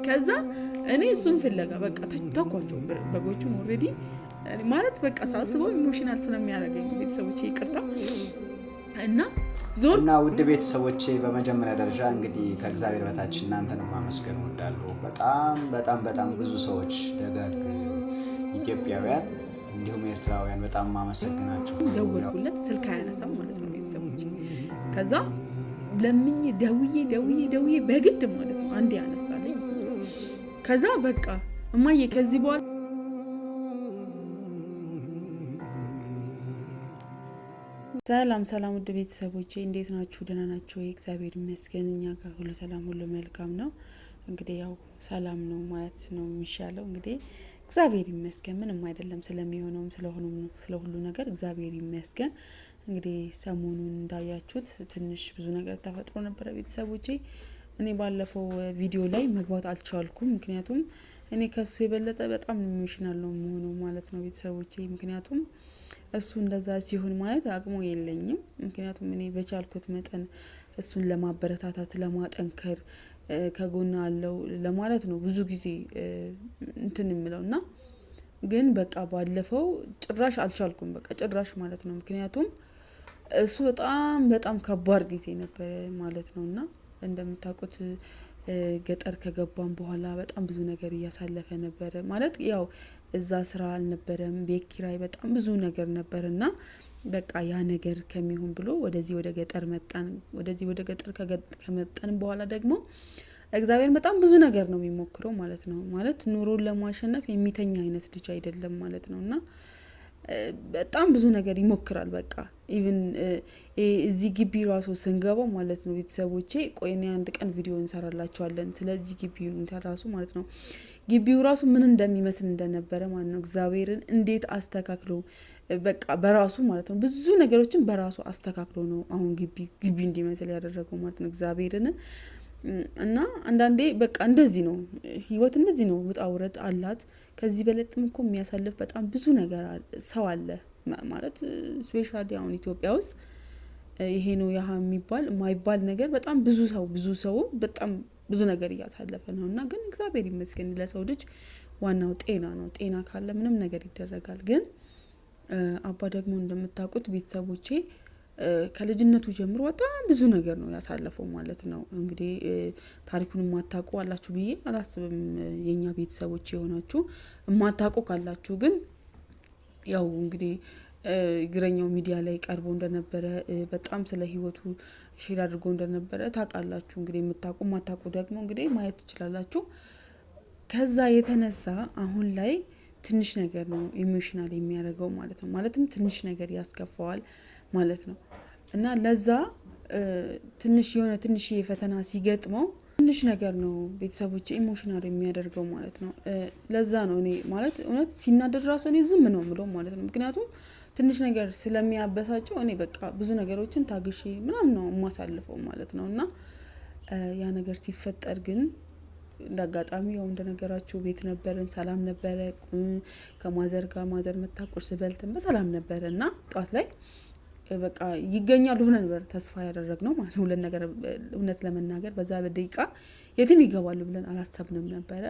ከዛ እኔ እሱን ፍለጋ በቃ ተኳቸው በጎቹን ኦልሬዲ ማለት በቃ ሳስበው ኢሞሽናል ስለሚያደርገኝ ቤተሰቦቼ ይቅርታ እና እና ውድ ቤተሰቦቼ በመጀመሪያ ደረጃ እንግዲህ ከእግዚአብሔር በታች እናንተን ማመስገን እወዳለሁ። በጣም በጣም በጣም ብዙ ሰዎች ደጋግ ኢትዮጵያውያን እንዲሁም ኤርትራውያን በጣም ማመሰግናችሁ። ደወልኩለት ስልክ አያነሳም ማለት ነው ቤተሰቦቼ። ከዛ ለምኝ ደውዬ በግድ ማለት ነው አንዴ ያነሳልኝ። ከዛ በቃ እማዬ ከዚህ በኋላ ሰላም ውድ ቤተሰቦቼ እንዴት ናችሁ? ደህና ናችሁ? እግዚአብሔር ይመስገን እኛ ጋር ሁሉ ሰላም ሁሉ መልካም ነው። እንግዲህ ያው ሰላም ነው ማለት ነው የሚሻለው። እንግዲህ እግዚአብሔር ይመስገን ምንም አይደለም። ስለሚሆነውም ስለ ሁሉ ነገር እግዚአብሔር ይመስገን። እንግዲህ ሰሞኑን እንዳያችሁት ትንሽ ብዙ ነገር ተፈጥሮ ነበረ ቤተሰቦቼ። እኔ ባለፈው ቪዲዮ ላይ መግባት አልቻልኩም፣ ምክንያቱም እኔ ከሱ የበለጠ በጣም ኢሞሽናል ነው የምሆነው ማለት ነው ቤተሰቦቼ። ምክንያቱም እሱ እንደዛ ሲሆን ማለት አቅሙ የለኝም። ምክንያቱም እኔ በቻልኩት መጠን እሱን ለማበረታታት ለማጠንከር ከጎና አለው ለማለት ነው ብዙ ጊዜ እንትን የምለውና ግን በቃ ባለፈው ጭራሽ አልቻልኩም፣ በቃ ጭራሽ ማለት ነው። ምክንያቱም እሱ በጣም ከባድ ጊዜ ነበር ማለት ነውና እንደምታውቁት ገጠር ከገባን በኋላ በጣም ብዙ ነገር እያሳለፈ ነበር ማለት ያው እዛ ስራ አልነበረም፣ ቤት ኪራይ በጣም ብዙ ነገር ነበርና በቃ ያ ነገር ከሚሆን ብሎ ወደዚህ ወደ ገጠር መጣን። ወደዚህ ወደ ገጠር ከመጣን በኋላ ደግሞ እግዚአብሔር በጣም ብዙ ነገር ነው የሚሞክረው ማለት ነው። ማለት ኑሮን ለማሸነፍ የሚተኛ አይነት ልጅ አይደለም ማለት ነውና በጣም ብዙ ነገር ይሞክራል። በቃ ኢቭን እዚህ ግቢ ራሱ ስንገባ ማለት ነው ቤተሰቦቼ፣ ቆይኔ አንድ ቀን ቪዲዮ እንሰራላችኋለን ስለዚህ ግቢው ራሱ ማለት ነው። ግቢው ራሱ ምን እንደሚመስል እንደነበረ ማለት ነው። እግዚአብሔርን እንዴት አስተካክሎ በቃ በራሱ ማለት ነው ብዙ ነገሮችን በራሱ አስተካክሎ ነው አሁን ግቢ እንዲመስል ያደረገው ማለት ነው እግዚአብሔርን። እና አንዳንዴ በቃ እንደዚህ ነው ህይወት፣ እንደዚህ ነው ውጣ ውረድ አላት። ከዚህ በለጥም እኮ የሚያሳልፍ በጣም ብዙ ነገር ሰው አለ ማለት ስፔሻሊ አሁን ኢትዮጵያ ውስጥ ይሄ ነው ያህ የሚባል የማይባል ነገር በጣም ብዙ ሰው በጣም ብዙ ነገር እያሳለፈ ነው። እና ግን እግዚአብሔር ይመስገን ለሰው ልጅ ዋናው ጤና ነው። ጤና ካለ ምንም ነገር ይደረጋል። ግን አባ ደግሞ እንደምታውቁት ቤተሰቦቼ ከልጅነቱ ጀምሮ በጣም ብዙ ነገር ነው ያሳለፈው ማለት ነው። እንግዲህ ታሪኩን የማታውቁ አላችሁ ብዬ አላስብም። የኛ ቤተሰቦች የሆናችሁ የማታውቁ ካላችሁ ግን ያው እንግዲህ እግረኛው ሚዲያ ላይ ቀርቦ እንደነበረ በጣም ስለ ህይወቱ ሼር አድርጎ እንደነበረ ታውቃላችሁ። እንግዲህ የማታውቁ ደግሞ እንግዲህ ማየት ትችላላችሁ። ከዛ የተነሳ አሁን ላይ ትንሽ ነገር ነው ኢሞሽናል የሚያደርገው ማለት ነው። ማለትም ትንሽ ነገር ያስከፋዋል ማለት ነው። እና ለዛ ትንሽ የፈተና ሲገጥመው ትንሽ ነገር ነው ቤተሰቦች ኢሞሽናል የሚያደርገው ማለት ነው። ለዛ ነው እኔ ማለት እውነት ሲናደድ ራሱ እኔ ዝም ነው የምለው ማለት ነው። ምክንያቱም ትንሽ ነገር ስለሚያበሳጨው እኔ በቃ ብዙ ነገሮችን ታግሼ ምናምን ነው የማሳልፈው ማለት ነው። እና ያ ነገር ሲፈጠር ግን እንዳጋጣሚ ያው እንደነገራችሁ ቤት ነበርን፣ ሰላም ነበረ። ከማዘር ጋር ማዘር መታ ቁርስ በልተን በሰላም ነበረ እና ጧት ላይ በቃ ይገኛሉ ብለን ነበር ተስፋ ያደረግነው ማለት ነው። እውነት ለመናገር በዛ በደቂቃ የትም ይገባሉ ብለን አላሰብንም ነበረ።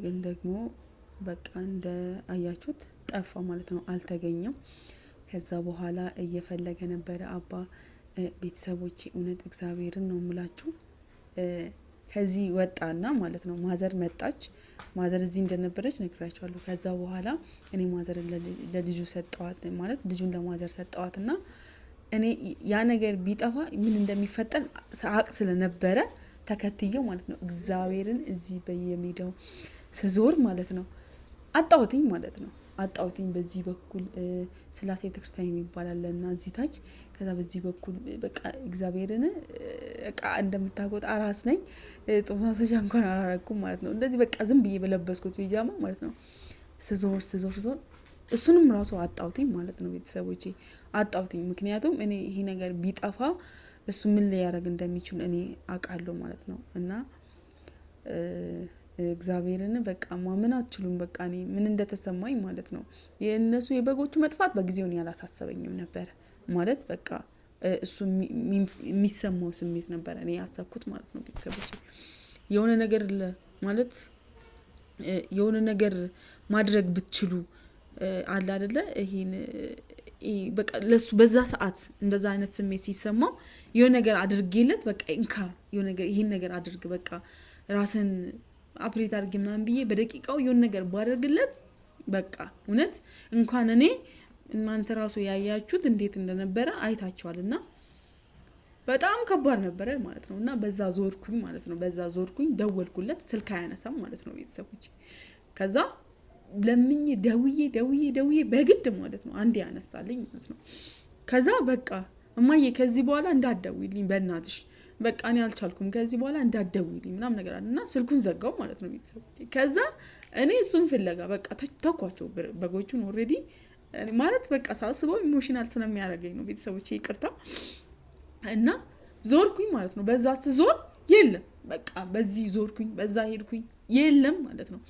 ግን ደግሞ በቃ እንደ አያችሁት ጠፋ ማለት ነው፣ አልተገኘም። ከዛ በኋላ እየፈለገ ነበረ አባ። ቤተሰቦቼ እውነት እግዚአብሔርን ነው የምላችሁ ከዚህ ወጣና ማለት ነው ማዘር መጣች። ማዘር እዚህ እንደነበረች ነግራቸዋለሁ። ከዛ በኋላ እኔ ማዘር ለልጁ ሰጠዋት ማለት ልጁን ለማዘር ሰጠዋትና እኔ ያ ነገር ቢጠፋ ምን እንደሚፈጠር ሳቅ ስለነበረ ተከትየው ማለት ነው እግዚአብሔርን እዚህ በየሜዳው ስዞር ማለት ነው አጣውትኝ ማለት ነው። በዚህ በኩል ስላሴ ቤተክርስቲያን የሚባል አለና እዚህ ታች፣ ከዛ በዚህ በኩል በቃ እግዚአብሔርን በቃ እንደምታውቁት አራስ ነኝ፣ ጡት ማስያዣ እንኳን አላረኩም ማለት ነው። እንደዚህ በቃ ዝም ብዬ በለበስኩት ቢጃማ ማለት ነው ስዞር እሱንም ራሱ አጣውትኝ ማለት ነው። ቤተሰቦቼ አጣውትኝ። ምክንያቱም እኔ ይሄ ነገር ቢጠፋ እሱ ምን ሊያደርግ እንደሚችል እኔ አውቃለሁ ማለት ነው። እና እግዚአብሔርን በቃ ማመን አትችሉም። በቃ እኔ ምን እንደተሰማኝ ማለት ነው። የእነሱ የበጎቹ መጥፋት በጊዜው ያላሳሰበኝም ነበር ማለት በቃ እሱ የሚሰማው ስሜት ነበር እኔ ያሰብኩት ማለት ነው። ቤተሰቦች የሆነ ነገር ማለት የሆነ ነገር ማድረግ ብትችሉ አለ አይደለ ይሄን በቃ ለሱ በዛ ሰዓት እንደዛ አይነት ስሜት ሲሰማው የሆነ ነገር አድርጌለት በቃ እንካ የሆነ ነገር ይሄን ነገር አድርግ በቃ ራስን አፕዴት አድርጌ ምናምን ብዬ በደቂቃው የሆነ ነገር ባደርግለት በቃ እውነት እንኳን እኔ እናንተ ራሱ ያያችሁት እንዴት እንደነበረ አይታችኋልና በጣም ከባድ ነበረ ማለት ነው። እና በዛ ዞርኩኝ ማለት ነው። በዛ ዞርኩኝ ደወልኩለት፣ ስልክ አያነሳም ማለት ነው ቤተሰቦች። ከዛ ለምኝ ደውዬ በግድ ማለት ነው አንዴ ያነሳልኝ ማለት ነው። ከዛ በቃ እማዬ ከዚህ በኋላ እንዳትደውይልኝ በእናትሽ በቃ እኔ አልቻልኩም ከዚህ በኋላ እንዳትደውይልኝ ምናምን ነገር አለና ስልኩን ዘጋው ማለት ነው ቤተሰቦች። ከዛ እኔ እሱን ፍለጋ በቃ ተኳቸው በጎቹን ኦልሬዲ ማለት በቃ ሳስበው ኢሞሽናል ስለሚያደርገኝ ነው ቤተሰቦች ይቅርታ። እና ዞርኩኝ ማለት ነው። በዛ ስትዞር የለም በቃ በዚህ ዞርኩኝ በዛ ሄድኩኝ የለም ማለት ነው።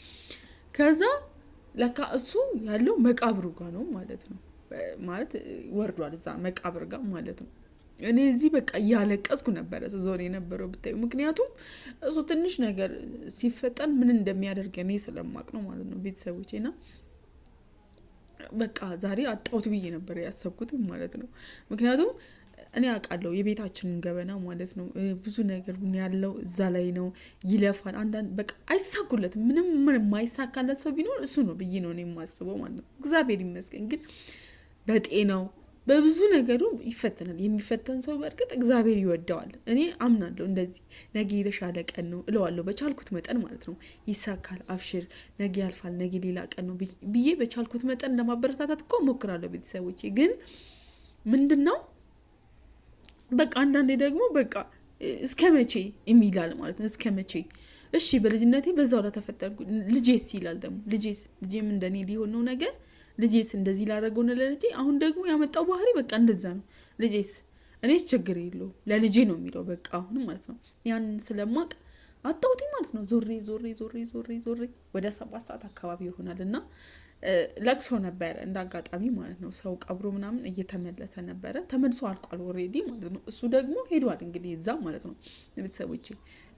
ከዛ ለካ እሱ ያለው መቃብሩ ጋር ነው ማለት ነው። ማለት ወርዷል እዛ መቃብር ጋር ማለት ነው። እኔ እዚህ በቃ እያለቀስኩ ነበረ ዞር የነበረው ብታዩ። ምክንያቱም እሱ ትንሽ ነገር ሲፈጠን ምን እንደሚያደርግ እኔ ስለማቅ ነው ማለት ነው ቤተሰቦቼና በቃ ዛሬ አጣሁት ብዬ ነበር ያሰብኩት ማለት ነው። ምክንያቱም እኔ አውቃለሁ የቤታችንን ገበና ማለት ነው። ብዙ ነገር ያለው እዛ ላይ ነው። ይለፋል አንዳንድ በቃ አይሳኩለትም። ምንም የማይሳካለት ሰው ቢኖር እሱ ነው ብዬ ነው እኔ የማስበው ማለት ነው። እግዚአብሔር ይመስገን ግን በጤናው በብዙ ነገሩ ይፈተናል። የሚፈተን ሰው በእርግጥ እግዚአብሔር ይወደዋል። እኔ አምናለሁ እንደዚህ ነገ የተሻለ ቀን ነው እለዋለሁ በቻልኩት መጠን ማለት ነው። ይሳካል፣ አብሽር፣ ነገ ያልፋል፣ ነገ ሌላ ቀን ነው ብዬ በቻልኩት መጠን ለማበረታታት እኮ ሞክራለሁ ቤተሰቦቼ። ግን ምንድን ነው በቃ አንዳንዴ ደግሞ በቃ እስከ መቼ የሚላል ማለት ነው። እስከ መቼ እሺ በልጅነቴ በዛው ላይ ተፈጠርኩ ልጄስ ይላል ደግሞ ልጄም እንደኔ ሊሆን ነው ነገ ልጄስ እንደዚህ ላደረገው ነው ለልጄ። አሁን ደግሞ ያመጣው ባህሪ በቃ እንደዛ ነው። ልጄስ እኔስ ችግር የለውም ለልጄ ነው የሚለው በቃ አሁን ማለት ነው። ያን ስለማቅ አጣሁት ማለት ነው። ዞሬ ወደ 7 ሰዓት አካባቢ ይሆናል እና ለቅሶ ነበረ እንደ አጋጣሚ ማለት ነው። ሰው ቀብሮ ምናምን እየተመለሰ ነበረ። ተመልሶ አልቋል ኦልሬዲ ማለት ነው። እሱ ደግሞ ሄዷል እንግዲህ እዛ ማለት ነው። ቤተሰቦቼ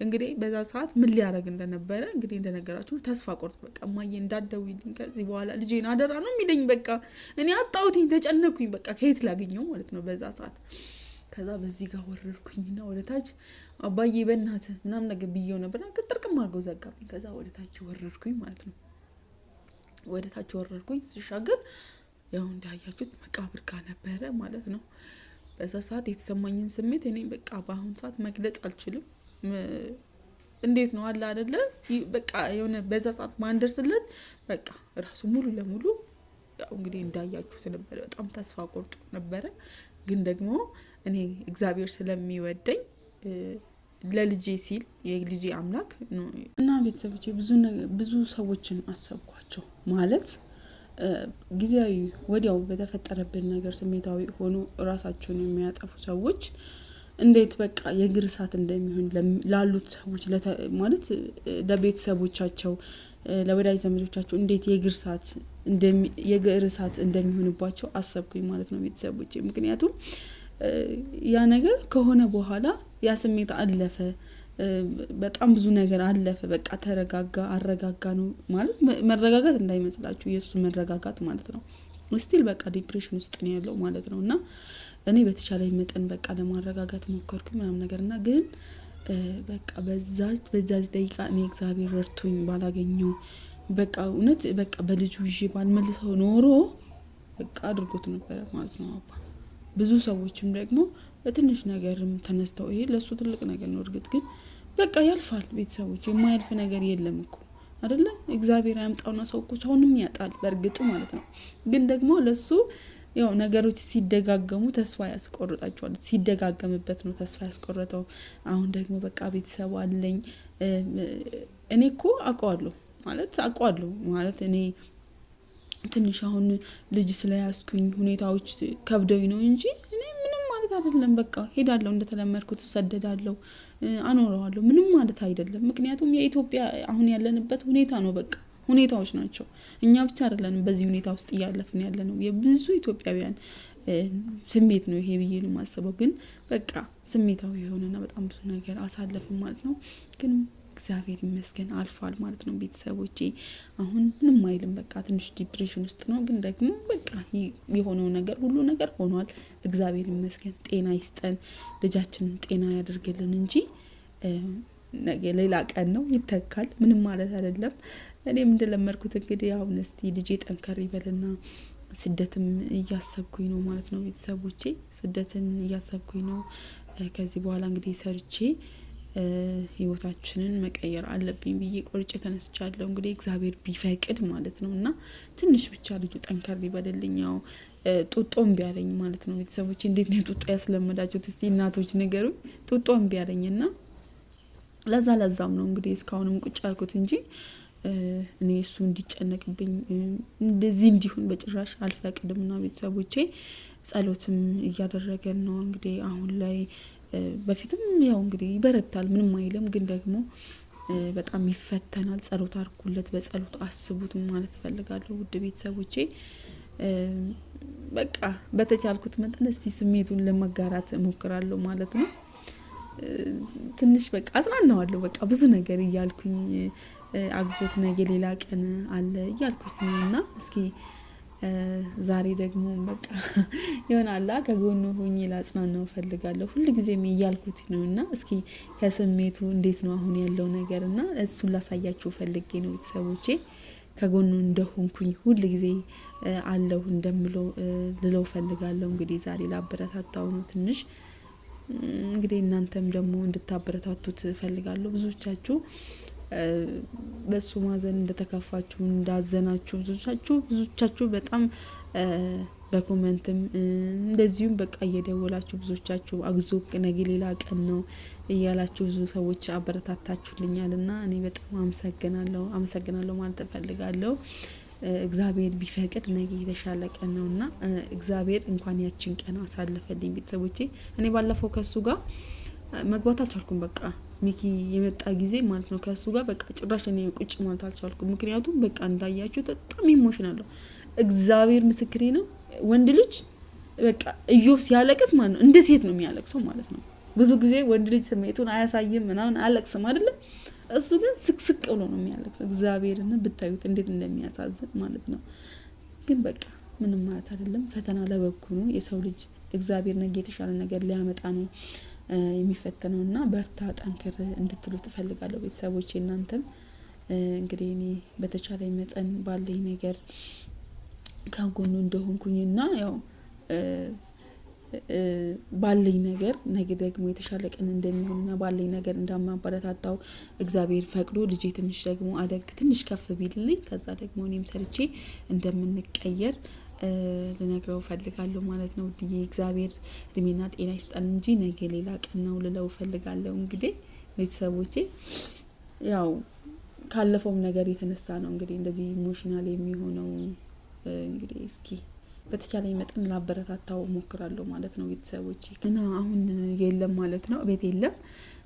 እንግዲህ በዛ ሰዓት ምን ሊያደርግ እንደነበረ እንግዲህ እንደነገራችሁ ተስፋ ቆርጥ በቃ እማዬ እንዳትደውይልኝ ከዚህ በኋላ ልጄን አደራ ነው የሚለኝ። በቃ እኔ አጣሁትኝ ተጨነኩኝ። በቃ ከየት ላገኘው ማለት ነው በዛ ሰዓት። ከዛ በዚህ ጋር ወረድኩኝና ወደ ታች አባዬ በእናትህ ምናምን ነገር ብዬው ነበር። ጥርቅም አድርገው ዘጋብኝ። ከዛ ወደ ታች ወረድኩኝ ማለት ነው። ወደ ታች ወረድኩኝ። ሲሻገር ያው እንዳያችሁት መቃብር ጋር ነበረ ማለት ነው። በዛ ሰዓት የተሰማኝን ስሜት እኔ በቃ በአሁን ሰዓት መግለጽ አልችልም። እንዴት ነው አለ አይደለ በቃ የሆነ በዛ ሰዓት ማንደርስለት በቃ ራሱ ሙሉ ለሙሉ ያው እንግዲህ እንዳያችሁት ነበረ። በጣም ተስፋ ቆርጦ ነበረ። ግን ደግሞ እኔ እግዚአብሔር ስለሚወደኝ ለልጄ ሲል የልጄ አምላክ እና ቤተሰቦቼ ብዙ ሰዎችን አሰብኳቸው ማለት ጊዜያዊ ወዲያው በተፈጠረብን ነገር ስሜታዊ ሆኖ ራሳቸውን የሚያጠፉ ሰዎች እንዴት በቃ የእግር እሳት እንደሚሆን ላሉት ሰዎች ማለት ለቤተሰቦቻቸው ለወዳጅ ዘመዶቻቸው እንዴት የእግር እሳት እንደሚሆንባቸው አሰብኩኝ ማለት ነው ቤተሰቦቼ። ምክንያቱም ያ ነገር ከሆነ በኋላ ያ ስሜት አለፈ። በጣም ብዙ ነገር አለፈ። በቃ ተረጋጋ፣ አረጋጋ ነው ማለት መረጋጋት እንዳይመስላችሁ የእሱ መረጋጋት ማለት ነው። ስቲል በቃ ዲፕሬሽን ውስጥ ነው ያለው ማለት ነው። እና እኔ በተቻለኝ መጠን በቃ ለማረጋጋት ሞከርኩ ምናምን ነገር እና ግን በቃ በዛ ደቂቃ እኔ እግዚአብሔር ረድቶኝ ባላገኘው በቃ እውነት በቃ በልጁ ይዤ ባልመልሰው ኖሮ በቃ አድርጎት ነበረ ማለት ነው አባ። ብዙ ሰዎችም ደግሞ በትንሽ ነገርም ተነስተው ይሄ ለሱ ትልቅ ነገር ነው። እርግጥ ግን በቃ ያልፋል ቤተሰቦች፣ የማያልፍ ነገር የለም እኮ አይደለ? እግዚአብሔር ያምጣውና ሰው እኮ አሁንም ያጣል በእርግጥ ማለት ነው። ግን ደግሞ ለሱ ያው ነገሮች ሲደጋገሙ ተስፋ ያስቆርጣቸዋል። ሲደጋገምበት ነው ተስፋ ያስቆረጠው። አሁን ደግሞ በቃ ቤተሰብ አለኝ። እኔ እኮ አውቀዋለሁ ማለት እኔ ትንሽ አሁን ልጅ ስለያዝኩኝ ሁኔታዎች ከብደውኝ ነው እንጂ እኔ ምንም ማለት አይደለም። በቃ ሄዳለሁ፣ እንደተለመድኩት እሰደዳለሁ፣ አኖረዋለሁ። ምንም ማለት አይደለም። ምክንያቱም የኢትዮጵያ አሁን ያለንበት ሁኔታ ነው። በቃ ሁኔታዎች ናቸው። እኛ ብቻ አይደለንም በዚህ ሁኔታ ውስጥ እያለፍን ያለ ነው። የብዙ ኢትዮጵያውያን ስሜት ነው ይሄ ብዬ ነው የማስበው። ግን በቃ ስሜታዊ የሆነና በጣም ብዙ ነገር አሳለፍን ማለት ነው። ግን እግዚአብሔር ይመስገን አልፏል ማለት ነው ቤተሰቦቼ። አሁን ምንም አይልም በቃ ትንሽ ዲፕሬሽን ውስጥ ነው፣ ግን ደግሞ በቃ የሆነው ነገር ሁሉ ነገር ሆኗል። እግዚአብሔር ይመስገን። ጤና ይስጠን፣ ልጃችንን ጤና ያደርግልን እንጂ ነገ ሌላ ቀን ነው፣ ይተካል። ምንም ማለት አይደለም። እኔም እንደለመድኩት እንግዲህ አሁን እስቲ ልጄ ጠንከር ይበልና ስደትም እያሰብኩኝ ነው ማለት ነው ቤተሰቦቼ። ስደትን እያሰብኩኝ ነው። ከዚህ በኋላ እንግዲህ ሰርቼ ህይወታችንን መቀየር አለብኝ ብዬ ቆርጬ ተነስቻለሁ። እንግዲህ እግዚአብሔር ቢፈቅድ ማለት ነው። እና ትንሽ ብቻ ልጁ ጠንከር ይበልልኝ። ያው ጡጦም ቢያለኝ ማለት ነው ቤተሰቦቼ። እንዴት ነው ጡጦ ያስለመዳችሁት? እስቲ እናቶች ንገሩኝ። ጡጦም ቢያለኝና ለዛም ነው እንግዲህ እስካሁንም ቁጭ ያልኩት እንጂ እኔ እሱ እንዲጨነቅብኝ እንደዚህ እንዲሆን በጭራሽ አልፈቅድምና ቤተሰቦቼ። ጸሎትም እያደረገን ነው እንግዲህ አሁን ላይ። በፊትም ያው እንግዲህ ይበረታል፣ ምንም አይልም፣ ግን ደግሞ በጣም ይፈተናል። ጸሎት አድርጉለት፣ በጸሎት አስቡት ማለት እፈልጋለሁ ውድ ቤተሰቦቼ። በቃ በተቻልኩት መጠን እስቲ ስሜቱን ለመጋራት እሞክራለሁ ማለት ነው። ትንሽ በቃ አጽናናዋለሁ በቃ ብዙ ነገር እያልኩኝ አግዞት ነገ ሌላ ቀን አለ እያልኩት ነውና እስኪ ዛሬ ደግሞ በቃ ይሆናል ከጎኑ ሆኜ ላጽናናው ፈልጋለሁ ሁልጊዜም እያልኩት ነውና እስኪ ከስሜቱ እንዴት ነው አሁን ያለው ነገርና እሱን ላሳያችሁ ፈልጌ ነው ቤተሰቦቼ። ከጎኑ እንደሆንኩኝ ሁልጊዜ አለው እንደምለው ልለው ፈልጋለሁ። እንግዲህ ዛሬ ላበረታታው ነው ትንሽ። እንግዲህ እናንተም ደግሞ እንድታበረታቱት ፈልጋለሁ። ብዙዎቻችሁ በሱ ማዘን እንደተከፋችሁ እንዳዘናችሁ ብዙዎቻችሁ በጣም በኮሜንትም እንደዚሁም በቃ እየደወላችሁ ብዙዎቻችሁ አግዞ ነገ ሌላ ቀን ነው እያላችሁ ብዙ ሰዎች አበረታታችሁልኛልና እኔ በጣም አመሰግናለሁ ማለት እፈልጋለሁ። እግዚአብሔር ቢፈቅድ ነገ የተሻለ ቀን ነውና እግዚአብሔር እንኳን ያችን ቀን አሳልፈልኝ ቤተሰቦቼ። እኔ ባለፈው ከሱ ጋር መግባት አልቻልኩም። በቃ ሚኪ የመጣ ጊዜ ማለት ነው ከሱ ጋር በቃ ጭራሽ እኔ ቁጭ ማለት አልቻልኩም። ምክንያቱም በቃ እንዳያችሁ በጣም ኢሞሽናል ነው። እግዚአብሔር ምስክሬ ነው። ወንድ ልጅ በቃ ኢዮብ ሲያለቅስ ማለት ነው እንደ ሴት ነው የሚያለቅሰው ማለት ነው። ብዙ ጊዜ ወንድ ልጅ ስሜቱን አያሳይም ምናምን አያለቅስም አይደለም። እሱ ግን ስቅስቅ ብሎ ነው የሚያለቅሰው። እግዚአብሔርን ብታዩት እንዴት እንደሚያሳዝን ማለት ነው። ግን በቃ ምንም ማለት አይደለም። ፈተና ለበጎ ነው። የሰው ልጅ እግዚአብሔር ነገ የተሻለ ነገር ሊያመጣ ነው የሚፈተነውና በርታ ጠንክር እንድትሉ ትፈልጋለሁ ቤተሰቦቼ። እናንተም እንግዲህ እኔ በተቻለኝ መጠን ባለኝ ነገር ከጎኑ እንደሆንኩኝና ያው ባለኝ ነገር ነገ ደግሞ የተሻለ ቀን እንደሚሆንና ባለኝ ነገር እንዳማበረታታው እግዚአብሔር ፈቅዶ ልጄ ትንሽ ደግሞ አደግ ትንሽ ከፍ ቢልልኝ ከዛ ደግሞ እኔም ሰርቼ እንደምንቀየር ልነግረው ፈልጋለሁ ማለት ነው። ውድዬ እግዚአብሔር እድሜና ጤና ይስጠን እንጂ ነገ ሌላ ቀን ነው ልለው ፈልጋለሁ። እንግዲህ ቤተሰቦቼ ያው ካለፈውም ነገር የተነሳ ነው እንግዲህ እንደዚህ ኢሞሽናል የሚሆነው። እንግዲህ እስኪ በተቻለኝ መጠን ላበረታታው ሞክራለሁ ማለት ነው ቤተሰቦቼ። እና አሁን የለም ማለት ነው፣ ቤት የለም።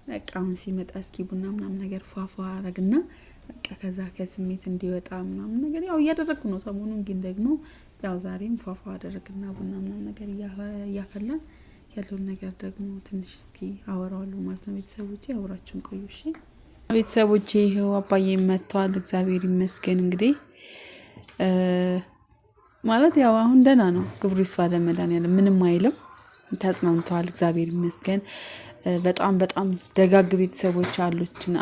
በቃ አሁን ሲመጣ እስኪ ቡና ምናምን ነገር ፏፏ አረግና በቃ ከዛ ከስሜት እንዲወጣ ምናምን ነገር ያው እያደረግኩ ነው ሰሞኑን። ግን ደግሞ ያው ዛሬም ፏፏ አደረግና ቡና ምናምን ነገር እያፈላን ያለውን ነገር ደግሞ ትንሽ እስኪ አወራዋለሁ ማለት ነው ቤተሰቦቼ። አብራችሁን ቆዩ እሺ ቤተሰቦቼ። ይኸው አባዬ መጥቷል፣ እግዚአብሔር ይመስገን። እንግዲህ ማለት ያው አሁን ደህና ነው፣ ክብሩ ይስፋ ለመድኃኒዓለም፣ ምንም አይልም፣ ተጽናንቷል፣ እግዚአብሔር ይመስገን። በጣም ደጋግ ቤተሰቦች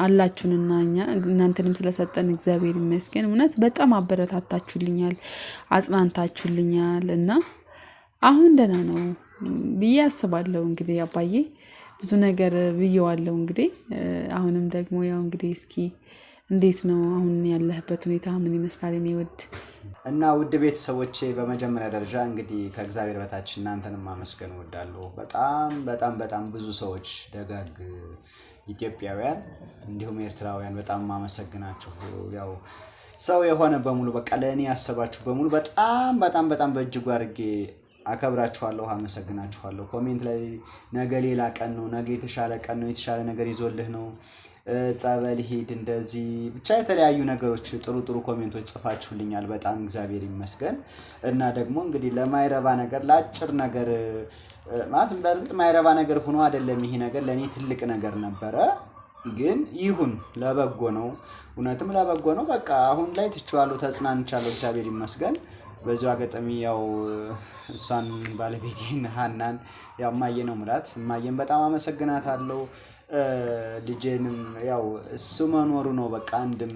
አላችሁንና እኛ እናንተንም ስለሰጠን እግዚአብሔር ይመስገን። እውነት በጣም አበረታታችሁልኛል፣ አጽናንታችሁልኛል እና አሁን ደህና ነው ብዬ አስባለሁ። እንግዲህ አባዬ ብዙ ነገር ብዬዋለሁ። እንግዲህ አሁንም ደግሞ ያው እንግዲህ እስኪ እንዴት ነው አሁን ያለህበት ሁኔታ ምን ይመስላል? እኔ እና ውድ ቤተሰቦቼ በመጀመሪያ ደረጃ እንግዲህ ከእግዚአብሔር በታች እናንተንም ማመስገን እወዳለሁ። በጣም ብዙ ሰዎች ደጋግ ኢትዮጵያውያን እንዲሁም ኤርትራውያን በጣም ማመሰግናችሁ። ያው ሰው የሆነ በሙሉ በቃ ለእኔ ያሰባችሁ በሙሉ በጣም በእጅጉ አድርጌ አከብራችኋለሁ፣ አመሰግናችኋለሁ። ኮሜንት ላይ ነገ ሌላ ቀን ነው፣ ነገ የተሻለ ቀን ነው፣ የተሻለ ነገር ይዞልህ ነው፣ ጸበል ሂድ፣ እንደዚህ ብቻ የተለያዩ ነገሮች ጥሩ ኮሜንቶች ጽፋችሁልኛል። በጣም እግዚአብሔር ይመስገን። እና ደግሞ እንግዲህ ለማይረባ ነገር ለአጭር ነገር ማለት በእርግጥ ማይረባ ነገር ሆኖ አይደለም ይሄ ነገር ለእኔ ትልቅ ነገር ነበረ። ግን ይሁን ለበጎ ነው፣ እውነትም ለበጎ ነው። በቃ አሁን ላይ ትቼዋለሁ፣ ተጽናንቻለሁ፣ እግዚአብሔር ይመስገን። በዚሁ አጋጣሚ ያው እሷን ባለቤቴን ሀናን ያው እማዬ ነው ምላት፣ እማዬን በጣም አመሰግናታለሁ። ልጄንም ያው እሱ መኖሩ ነው በቃ አንድም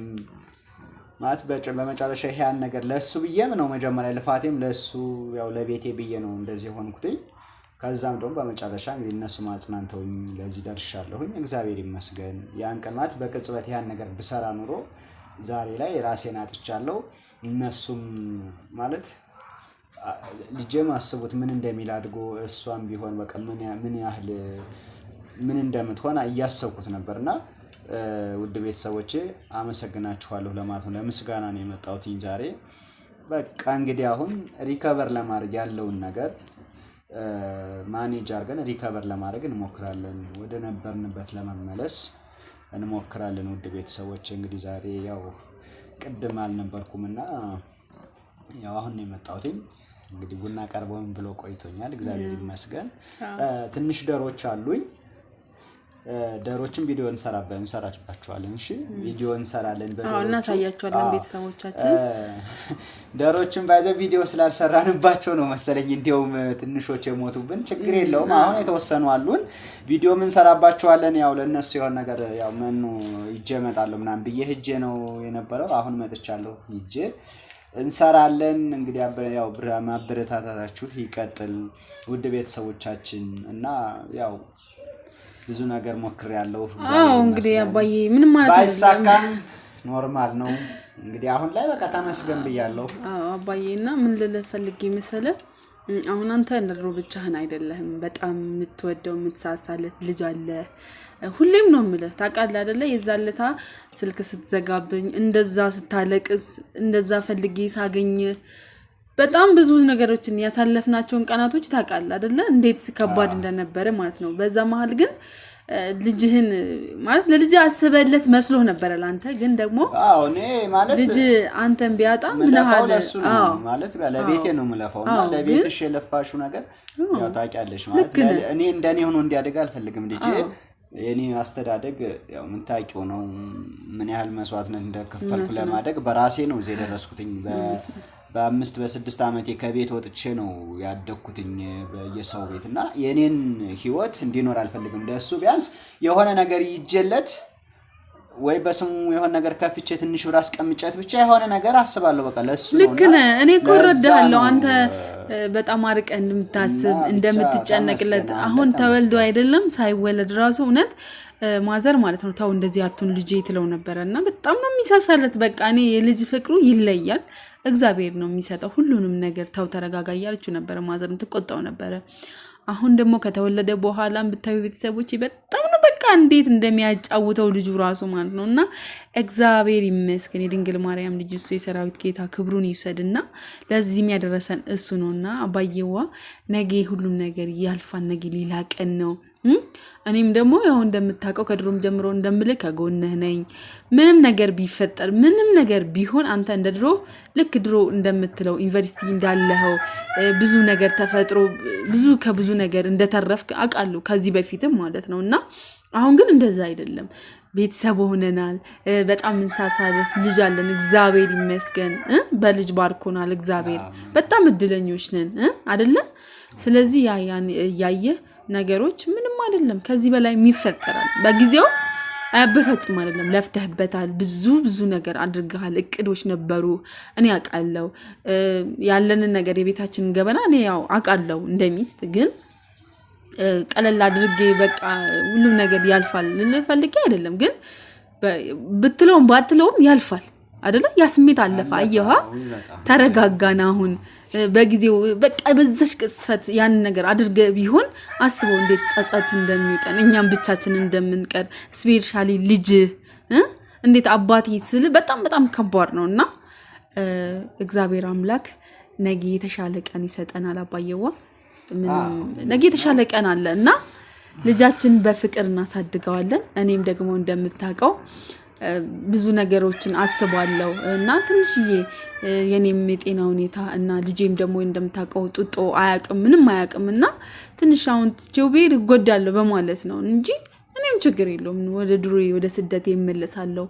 ማለት በመጨረሻ ይሄን ነገር ለሱ ብዬም ነው መጀመሪያ ልፋቴም ለሱ ያው ለቤቴ ብዬ ነው እንደዚህ ሆንኩትኝ። ከዛም ደግሞ በመጨረሻ እንግዲህ እነሱ ማጽናንተውኝ ለዚህ ደርሻለሁኝ፣ እግዚአብሔር ይመስገን። ያን ቀን ማለት በቅጽበት ያን ነገር ብሰራ ኑሮ ዛሬ ላይ ራሴን አጥቻለሁ። እነሱም ማለት ልጄም አስቡት ምን እንደሚል አድጎ እሷም ቢሆን በቃ ምን ያህል ምን እንደምትሆን እያሰብኩት ነበርና ውድ ቤተሰቦቼ አመሰግናችኋለሁ ለማለት ነው። ለምስጋና ነው የመጣሁት ዛሬ። በቃ እንግዲህ አሁን ሪከቨር ለማድረግ ያለውን ነገር ማኔጅ አድርገን ሪከቨር ለማድረግ እንሞክራለን፣ ወደ ነበርንበት ለመመለስ እንሞክራለን። ውድ ቤተሰቦቼ እንግዲህ ዛሬ ያው ቅድም አልነበርኩምና ያው አሁን ነው የመጣሁት። እንግዲህ ቡና ቀርቦም ብሎ ቆይቶኛል፣ እግዚአብሔር ይመስገን። ትንሽ ዶሮዎች አሉኝ። ዶሮዎችን ቪዲዮ እንሰራባቸዋለን። እሺ ቪዲዮ እንሰራለን፣ እናሳያቸዋለን ቤተሰቦቻችን። ዶሮዎችን ባይዘው ቪዲዮ ስላልሰራንባቸው ነው መሰለኝ እንዲያውም ትንሾች የሞቱብን። ችግር የለውም፣ አሁን የተወሰኑ አሉን፣ ቪዲዮ እንሰራባቸዋለን። ያው ለነሱ የሆነ ነገር ያው መኑ ይጄ እመጣለሁ ምናምን ብዬ ሂጄ ነው የነበረው። አሁን መጥቻለሁ ይጄ እንሰራለን። እንግዲህ ያው ማበረታታታችሁ ይቀጥል ውድ ቤተሰቦቻችን። እና ያው ብዙ ነገር ሞክሬያለሁ። እንግዲህ አባዬ ምንም ማለት ባይሳካም ኖርማል ነው። እንግዲህ አሁን ላይ በቃ ተመስገን ብያለሁ። አባዬና ምን ልልህ ፈልጌ መሰለህ፣ አሁን አንተ እንደድሮ ብቻህን አይደለህም። በጣም የምትወደው የምትሳሳለት ልጅ አለ። ሁሌም ነው የምልህ ታውቃለህ አይደለ? የዛለታ ስልክ ስትዘጋብኝ እንደዛ ስታለቅስ እንደዛ ፈልጌ ሳገኝ በጣም ብዙ ነገሮችን ያሳለፍናቸውን ቀናቶች ታውቃለህ አይደለ? እንዴት ከባድ እንደነበረ ማለት ነው። በዛ መሀል ግን ልጅህን ማለት ለልጅ አስበለት መስሎ ነበር ላንተ። ግን ደግሞ እኔ ማለት ልጅ አንተን ቢያጣ ምን ያህል ማለት ለቤቴ ነው የምለፋውና ለቤትሽ የለፋሽው ነገር ያው ታውቂያለሽ ማለት እኔ እንደኔ ሆኖ እንዲያድግ አልፈልግም። ልጄ የኔ አስተዳደግ ያው ምን ታውቂው ነው ምን ያህል መስዋዕትነት እንደከፈልኩ ለማደግ በራሴ ነው እዚህ ደረስኩትኝ። በ5 በ6 ዓመቴ ከቤት ወጥቼ ነው ያደኩትኝ በየሰው ቤት እና የኔን ህይወት እንዲኖር አልፈልግም። ለሱ ቢያንስ የሆነ ነገር ይጀለት ወይ በስሙ የሆነ ነገር ከፍቼ ትንሽ ብር አስቀምጨት ብቻ የሆነ ነገር አስባለሁ። በቃ ለሱ ነው። ልክ ነህ። እኔ ኮረዳለሁ አንተ በጣም አርቀ እንደምታስብ እንደምትጨነቅለት። አሁን ተወልዶ አይደለም ሳይወለድ ራሱ እውነት ማዘር ማለት ነው ታው እንደዚህ አቱን ልጄ ትለው ነበርና በጣም ነው የሚሳሳለት። በቃ እኔ የልጅ ፍቅሩ ይለያል። እግዚአብሔር ነው የሚሰጠው ሁሉንም ነገር። ታው ተረጋጋ እያለችው ነበር ማዘርም ትቆጣው ነበር። አሁን ደግሞ ከተወለደ በኋላም ብታዩ ቤተሰቦቼ በጣም ነው በቃ እንዴት እንደሚያጫውተው ልጁ ራሱ ማለት ነውና እግዚአብሔር ይመስገን። የድንግል ማርያም ልጅ እሱ የሰራዊት ጌታ ክብሩን ይውሰድና ለዚህም ያደረሰን እሱ ነውና አባዬዋ ነገ ሁሉም ነገር ያልፋል። ነገ ሌላ ቀን ነው። እኔም ደግሞ ያው እንደምታውቀው ከድሮም ጀምሮ እንደምልህ ከጎንህ ነኝ። ምንም ነገር ቢፈጠር ምንም ነገር ቢሆን አንተ እንደድሮ ልክ ድሮ እንደምትለው ዩኒቨርሲቲ እንዳለኸው ብዙ ነገር ተፈጥሮ ከብዙ ነገር እንደተረፍክ አውቃለሁ ከዚህ በፊትም ማለት ነውና አሁን ግን እንደዛ አይደለም። ቤተሰብ ሆነናል። በጣም እንሳሳለት ልጅ አለን። እግዚአብሔር ይመስገን። በልጅ ባርኮናል እግዚአብሔር። በጣም እድለኞች ነን አይደለ? ስለዚህ ያን ያየ ነገሮች ምንም አይደለም። ከዚህ በላይ የሚፈጠራል። በጊዜው አያበሳጭም አይደለም። ለፍተህበታል። ብዙ ነገር አድርገሃል። እቅዶች ነበሩ። እኔ አውቃለሁ ያለንን ነገር የቤታችንን ገበና እኔ ያው አውቃለሁ እንደሚስት። ግን ቀለል አድርጌ በቃ ሁሉም ነገር ያልፋል ልፈልጌ አይደለም። ግን ብትለውም ባትለውም ያልፋል አይደለ? ያ ስሜት አለፈ። አየዋ ተረጋጋና አሁን በጊዜው በቃ በዛሽ ቅስፈት ያን ነገር አድርገ ቢሆን አስበው እንዴት ጸጸት እንደሚውጠን እኛም ብቻችን እንደምንቀር ስፔሻሊ ልጅ እንዴት አባቴ ስል በጣም ከባድ ነውና እግዚአብሔር አምላክ ነገ የተሻለ ቀን ይሰጠናል። አባዬዋ ነገ የተሻለ ቀን አለና ልጃችን በፍቅር እናሳድገዋለን። እኔም ደግሞ እንደምታውቀው ብዙ ነገሮችን አስባለሁ እና ትንሽዬ የኔም የጤና ሁኔታ እና ልጄም ደግሞ እንደምታውቀው ጡጦ አያውቅም ምንም አያውቅምና ትንሽ አሁን ጆቤር ይጎዳል በማለት ነው እንጂ እኔም ችግር የለውም ወደ ድሮ ወደ ስደት ይመለሳለሁ።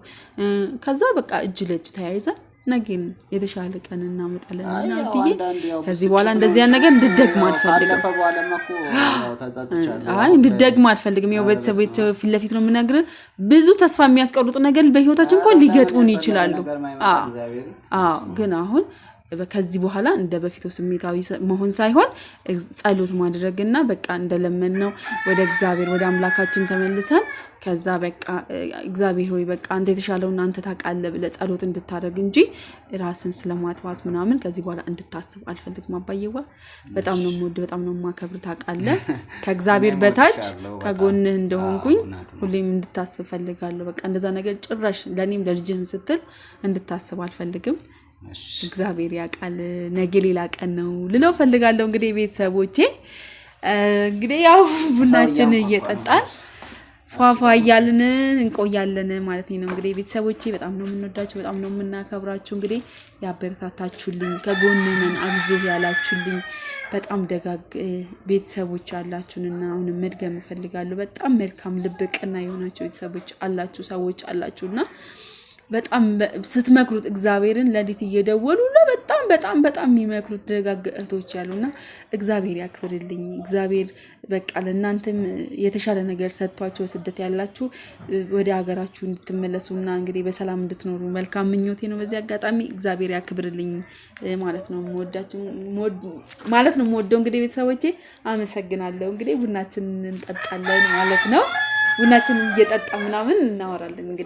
ከዛ በቃ እጅ ለእጅ ተያይዘን ነገን የተሻለ ቀን እናመጣለን እና አድዬ ከዚህ በኋላ እንደዚህ ያን ነገር እንድትደግም አልፈልግም። እንድትደግም አልፈልግም። ያው ቤተሰብ ፊት ለፊት ነው የምነግርህ። ብዙ ተስፋ የሚያስቀሩጥ ነገር በህይወታችን እንኳን ሊገጥሙን ይችላሉ። ግን አሁን ከዚህ በኋላ እንደ በፊቱ ስሜታዊ መሆን ሳይሆን ጸሎት ማድረግና በቃ እንደለመነው ወደ እግዚአብሔር ወደ አምላካችን ተመልሰን ከዛ በቃ እግዚአብሔር ሆይ በቃ አንተ የተሻለውን አንተ ታውቃለህ ብለህ ጸሎት እንድታደርግ እንጂ ራስን ስለማጥፋት ምናምን ከዚህ በኋላ እንድታስብ አልፈልግም። አባዬዋ በጣም ነው የምወድ፣ በጣም ነው የማከብር ታውቃለህ። ከእግዚአብሔር በታች ከጎንህ እንደሆንኩኝ ሁሌም እንድታስብ ፈልጋለሁ። በቃ እንደዛ ነገር ጭራሽ ለኔም ለልጅህም ስትል እንድታስብ አልፈልግም። እግዚአብሔር ያውቃል። ነገ ሌላ ቀን ነው ልለው ፈልጋለሁ። እንግዲህ ቤተሰቦቼ እንግዲህ ያው ቡናችን እየጠጣን ፏፏ እያልን እንቆያለን ማለት ነው። እንግዲህ ቤተሰቦቼ በጣም ነው የምንወዳችሁ፣ በጣም ነው የምናከብራችሁ። እንግዲህ ያበረታታችሁልኝ ከጎንነን አግዞ ያላችሁልኝ በጣም ደጋግ ቤተሰቦች አላችሁንና አሁንም መድገም እፈልጋለሁ። በጣም መልካም ልብ ቅና የሆናችሁ ቤተሰቦች አላችሁ፣ ሰዎች አላችሁና በጣም ስትመክሩት እግዚአብሔርን ለሊት እየደወሉ በጣም በጣም በጣም የሚመክሩት ደጋግ እህቶች ያሉና እግዚአብሔር ያክብርልኝ። እግዚአብሔር በቃ ለእናንተም የተሻለ ነገር ሰጥቷችሁ ስደት ያላችሁ ወደ ሀገራችሁ እንድትመለሱና እንግዲህ በሰላም እንድትኖሩ መልካም ምኞቴ ነው። በዚህ አጋጣሚ እግዚአብሔር ያክብርልኝ ማለት ነው። ማለት ነው የምወደው እንግዲህ ቤተሰቦቼ አመሰግናለሁ። እንግዲህ ቡናችንን እንጠጣለን ማለት ነው። ቡናችንን እየጠጣ ምናምን እናወራለን እንግዲህ